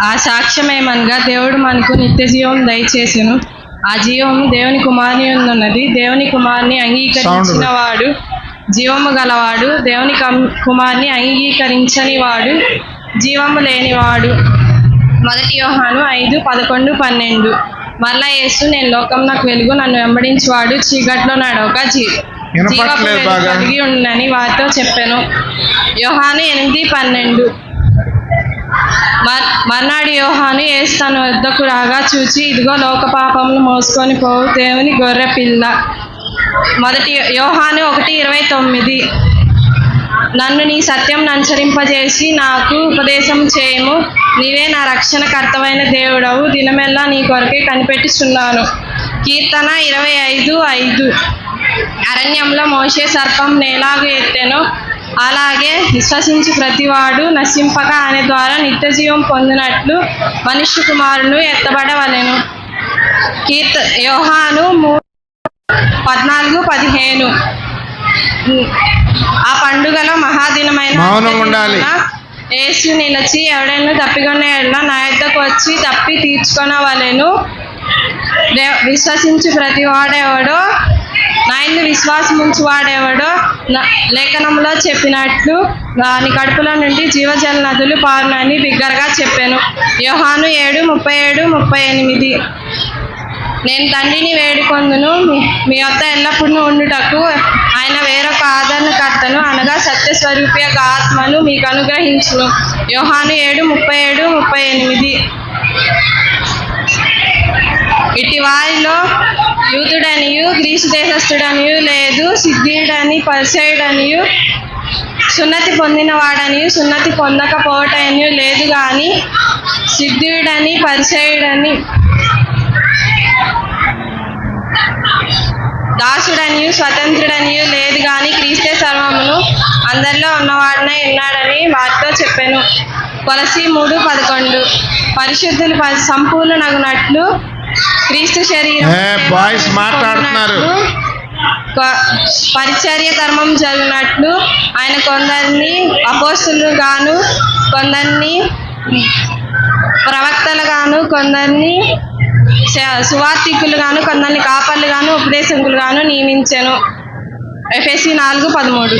ఆ సాక్ష్యమేమనగా దేవుడు మనకు నిత్య జీవం దయచేసెను. ఆ జీవము దేవుని కుమారుని ఉన్నది. దేవుని కుమారుని అంగీకరించిన వాడు జీవము గలవాడు, దేవుని కుమారుని అంగీకరించని వాడు జీవము లేనివాడు. 1 యోహాను 5:11-12. మరలా యేసు, నేను లోకమునకు వెలుగు, నన్ను వెంబడించువాడు చీకట్లో నడవక జీవపు వెలుగు కలిగి ఉండని వారితో చెప్పాను. యోహాను 8:12. మర్నాడు యోహాను యేసు తన వద్దకు రాగా చూచి, ఇదిగో లోక పాపములు మోసుకొని పోవు దేవుని గొర్రె పిల్ల. 1 యోహాను 1:29. నన్ను నీ సత్యం అనుసరింపజేసి నాకు ఉపదేశం చేయము. నీవే నా రక్షణ కర్తవైన దేవుడవు. దినమెల్లా నీ కొరకే కనిపెట్టుచున్నాను. కీర్తన 25:5. అరణ్యంలో మోషే సర్పం నేలాగు ఎత్తెనో అలాగే విశ్వసించి ప్రతివాడు నశింపక ఆయన ద్వారా నిత్య జీవం పొందినట్లు మనుష్య కుమారుడు ఎత్తబడవలెను. యోహాను 3:14-15. ఆ పండుగలో మహాదినమైన యేసు నిలిచి, ఎవడైనా తప్పికొనే ఎడల నా యొద్దకు వచ్చి తప్పి తీర్చుకొనవలెను. విశ్వసించు ప్రతివాడెవడో, నా యందు విశ్వాసం ఉంచువాడెవడో లేఖనంలో చెప్పినట్లు వాని కడుపులో నుండి జీవజల నదులు పారునని బిగ్గరగా చెప్పాను. యోహాను 7:37-38. నేను తండ్రిని వేడుకొందును, మీ వద్ద ఎల్లప్పుడూ ఉండుటకు ఆయన వేరొక ఆదరణకర్తను అనగా సత్యస్వరూపి యొక్క ఆత్మను మీకు అనుగ్రహించును. యోహాను 7:37-38. ఇటు వారిలో యూదుడనియు గ్రీసు దేశస్థుడనియు లేదు, సిద్ధుడని పరిసయుడనియు సున్నతి పొందిన వాడనియు సున్నతి పొందకపోవటనియు లేదు, కానీ సిద్ధుడని పరిసయుడని దాసుడనియు స్వతంత్రుడనియు లేదు, కానీ క్రీస్తే సర్వమును అందరిలో ఉన్నవాడనే ఉన్నాడని వారితో చెప్పాను. కొలసీ 3:11. పరిశుద్ధులు సంపూర్ణనగునట్లు క్రీస్తు శరీరం పరిచర్య ధర్మం జరిగినట్లు ఆయన కొందరిని అపోస్తులు గాను, కొందరిని ప్రవక్తలు గాను, కొందరిని సువార్తికులు గాను, కొందరిని కాపర్లు గాను, ఉపదేశకులు గాను నియమించెను. ఎఫెసీ 4:13.